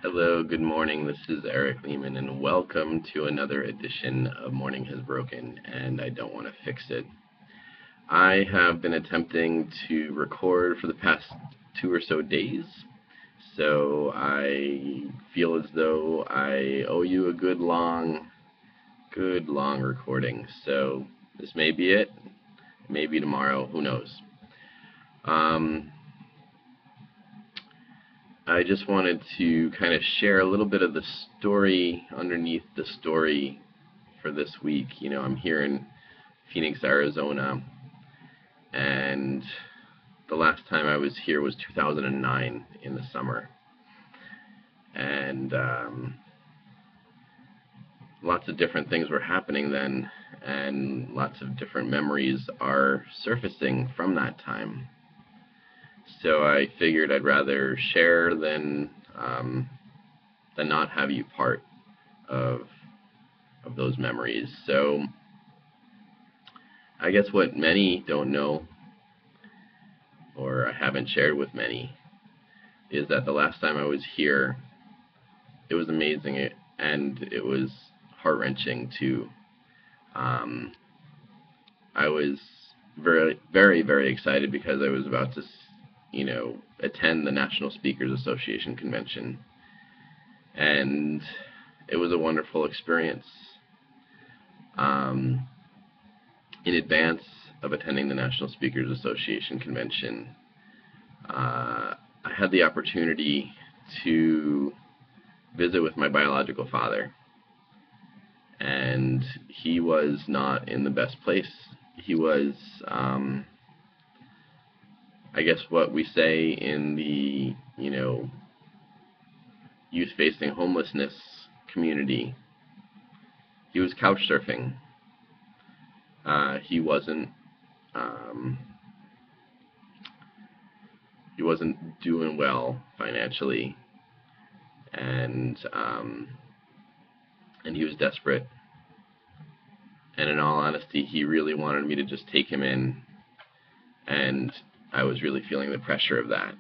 Hello, good morning. This is Eric Lehman, and welcome to another edition of Morning Has Broken, and I Don't Want to Fix It. I have been attempting to record for the past 2 or so days, so I feel as though I owe you a good long recording. So this may be it, maybe tomorrow, who knows. Um, I just wanted to kind of share a little bit of the story underneath the story for this week. I'm here in Phoenix, Arizona, and the last time I was here was 2009 in the summer. And lots of different things were happening then, and lots of different memories are surfacing from that time. So I figured I'd rather share than not have you part of those memories. So I guess what many don't know, or I haven't shared with many, is that the last time I was here, it was amazing, and it was heart-wrenching too. Um, I was very, very, very excited because I was about to, attend the National Speakers Association convention, and it was a wonderful experience. Um, in advance of attending the National Speakers Association convention, I had the opportunity to visit with my biological father, and he was not in the best place. He was, I guess, what we say in the, youth facing homelessness community. He was couch surfing. He wasn't, um, he wasn't doing well financially, and he was desperate. And in all honesty, he really wanted me to just take him in, and I was really feeling the pressure of that.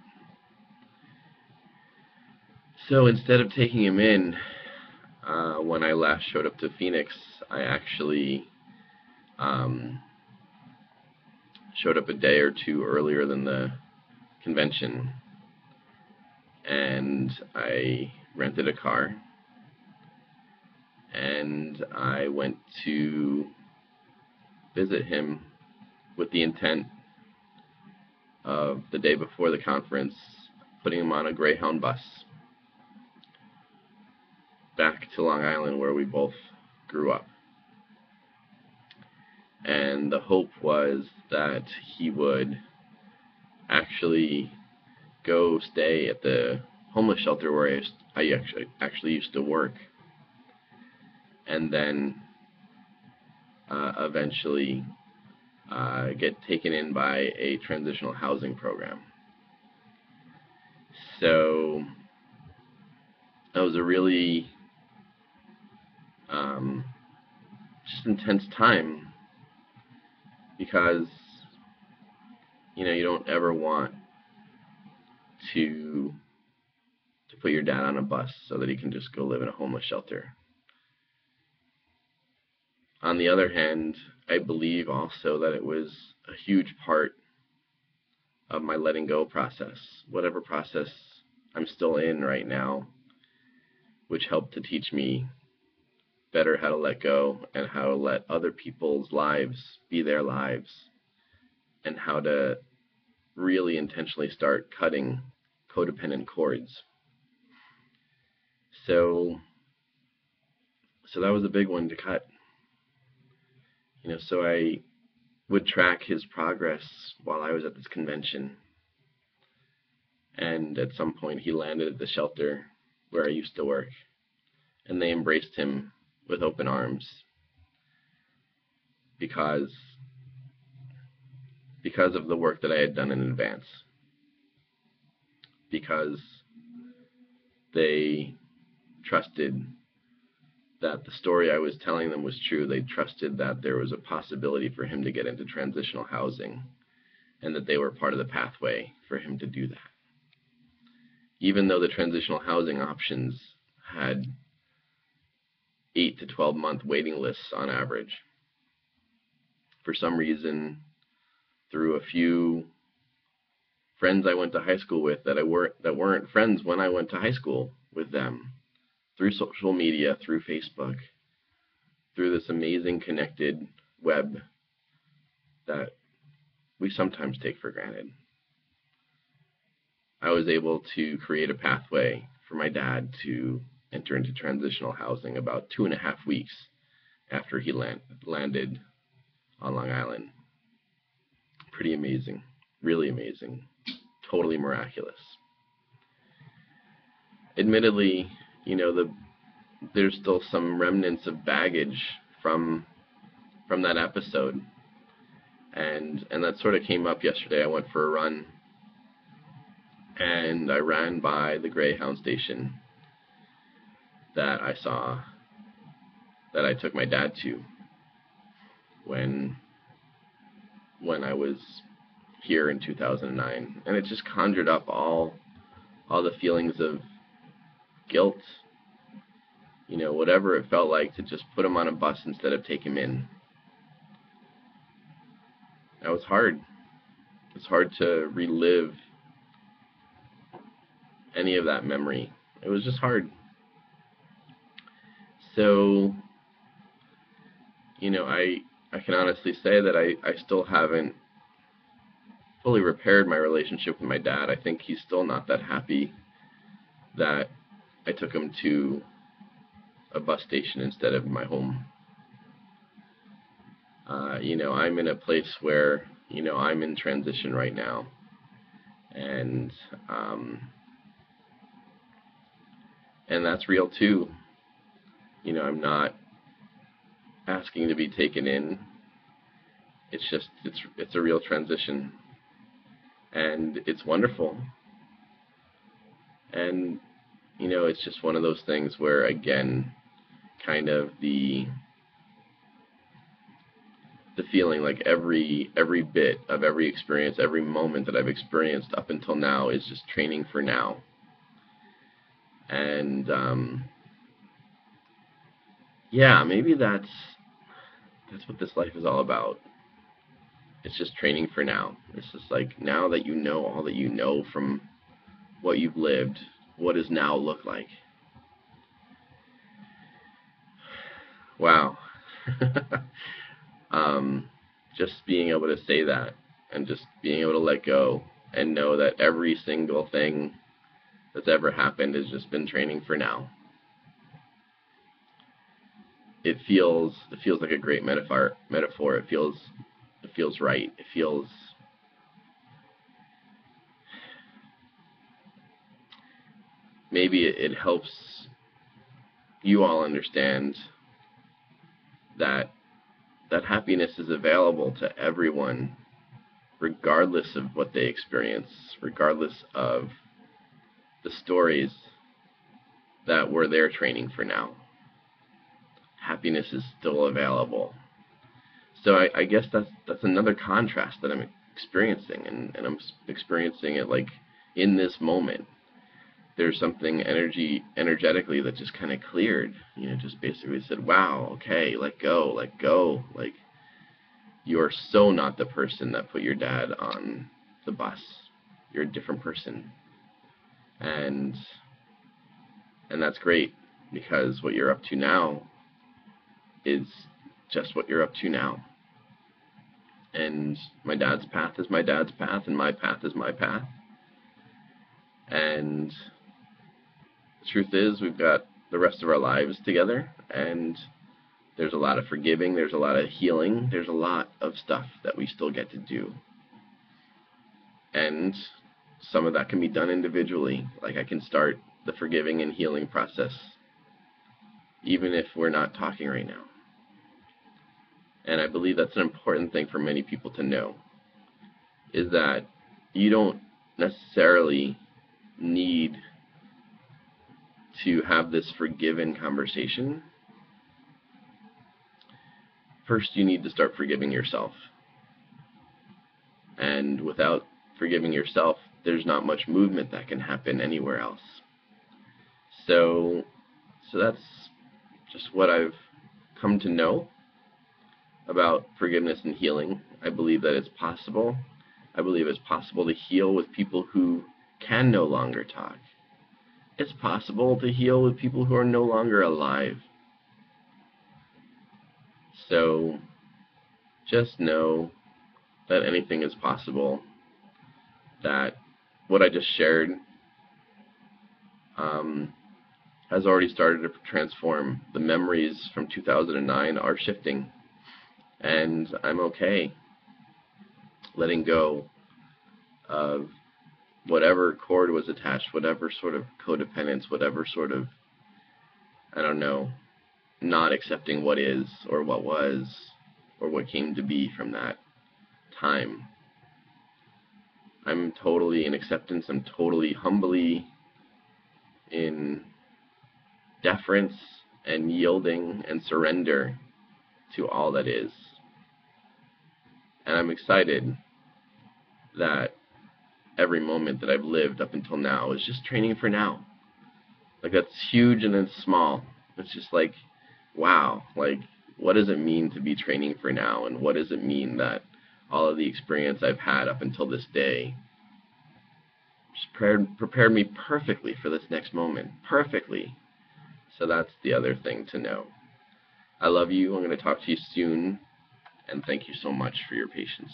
So instead of taking him in, when I last showed up to Phoenix, I actually showed up a day or two earlier than the convention, and I rented a car, and I went to visit him with the intent of the day before the conference putting him on a Greyhound bus back to Long Island, where we both grew up. And the hope was that he would actually go stay at the homeless shelter where I actually used to work, and then eventually get taken in by a transitional housing program. So that was a really just intense time, because you don't ever want to put your dad on a bus so that he can just go live in a homeless shelter. On the other hand, I believe also that it was a huge part of my letting go process, whatever process I'm still in right now, which helped to teach me better how to let go and how to let other people's lives be their lives, and how to really intentionally start cutting codependent cords. So that was a big one to cut. So I would track his progress while I was at this convention, and at some point he landed at the shelter where I used to work, and they embraced him with open arms, because of the work that I had done in advance, because they trusted that the story I was telling them was true. They trusted that there was a possibility for him to get into transitional housing, and that they were part of the pathway for him to do that. even though the transitional housing options had 8 to 12 month waiting lists on average. For some reason, through a few friends I went to high school with that weren't friends when I went to high school with them, through social media, through Facebook, through this amazing connected web that we sometimes take for granted, I was able to create a pathway for my dad to enter into transitional housing about 2.5 weeks after he landed on Long Island. Pretty amazing, really amazing, totally miraculous. Admittedly, there's still some remnants of baggage from that episode, and that sort of came up yesterday. I went for a run, and I ran by the Greyhound station that I saw, that I took my dad to when I was here in 2009, and it just conjured up all the feelings of guilt, whatever it felt like to just put him on a bus instead of take him in. That was hard. It's hard to relive any of that memory. It was just hard. So, I can honestly say that I still haven't fully repaired my relationship with my dad. I think he's still not that happy that I took him to a bus station instead of my home. I'm in a place where, I'm in transition right now. And that's real too. I'm not asking to be taken in. It's just, it's a real transition. And it's wonderful. And, it's just one of those things where, again, kind of the feeling like every bit of every experience, every moment that I've experienced up until now is just training for now. And maybe that's what this life is all about. It's just training for now. It's just like, now that you know all that you know from what you've lived, what does now look like? Wow. Just being able to say that, and just being able to let go and know that every single thing that's ever happened has just been training for now. It feels like a great metaphor. It feels right. It feels maybe it helps you all understand that happiness is available to everyone, regardless of what they experience, regardless of the stories that were their training for now. Happiness is still available. So I guess that's another contrast that I'm experiencing, and I'm experiencing it like in this moment. There's something energetically that just kind of cleared, just basically said, wow, okay, let go, like, you are so not the person that put your dad on the bus. You're a different person. And that's great, because what you're up to now is just what you're up to now. And my dad's path is my dad's path, and my path is my path. And the truth is, we've got the rest of our lives together, and there's a lot of forgiving, there's a lot of healing, there's a lot of stuff that we still get to do. And some of that can be done individually. Like, I can start the forgiving and healing process even if we're not talking right now. And I believe that's an important thing for many people to know, is that you don't necessarily need to have this forgiven conversation. First, you need to start forgiving yourself. And without forgiving yourself, there's not much movement that can happen anywhere else. So that's just what I've come to know about forgiveness and healing. I believe that it's possible. I believe it's possible to heal with people who can no longer talk. It's possible to heal with people who are no longer alive. So just know that anything is possible, that what I just shared has already started to transform. The memories from 2009 are shifting, and I'm okay letting go of whatever cord was attached, whatever sort of codependence, whatever sort of, I don't know, not accepting what is or what was or what came to be from that time. I'm totally in acceptance. I'm totally humbly in deference and yielding and surrender to all that is. And I'm excited that every moment that I've lived up until now is just training for now. Like, that's huge and it's small. It's just like, wow, like, what does it mean to be training for now? And what does it mean that all of the experience I've had up until this day just prepared me perfectly for this next moment? Perfectly. So that's the other thing to know. I love you. I'm going to talk to you soon. And thank you so much for your patience.